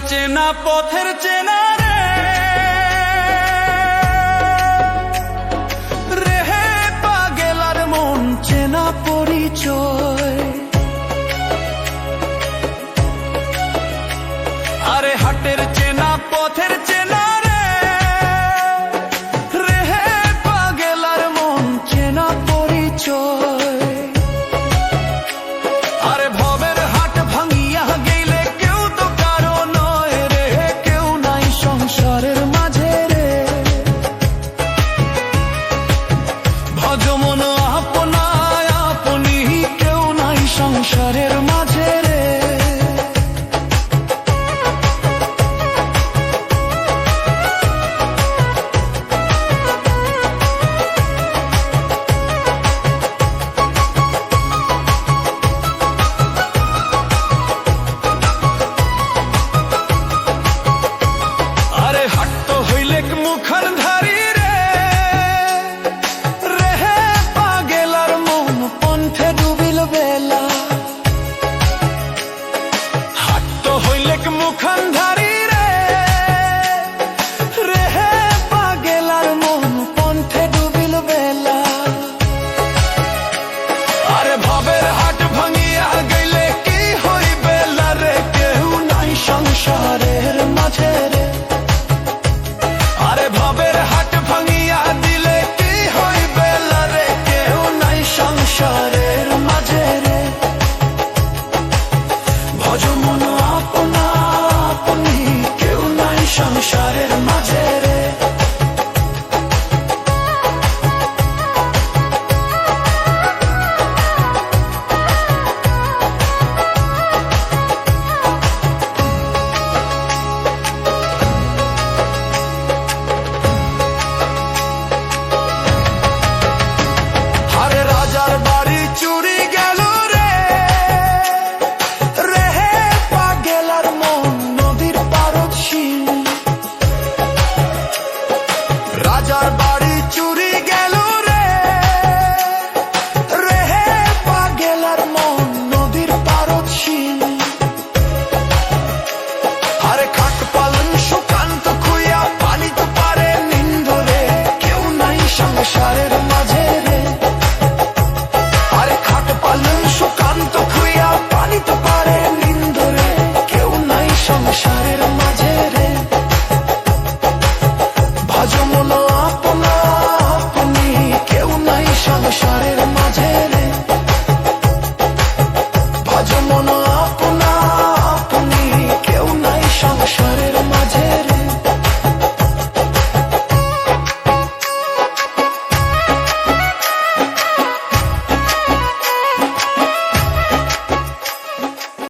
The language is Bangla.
চেনা পথের চেনা রে রেহে পাগেলার মন চেনা পরিচয়। আরে হাটের চেনা পথের চেনা রে রেহে পাগেলার মন চেনা পরিচয়। আরে ভবের হাট ভাঙিয়া গেলে কেউ তো কারো নয় রে, কেউ নাই সংসারের মাঝে রে। ভজ মন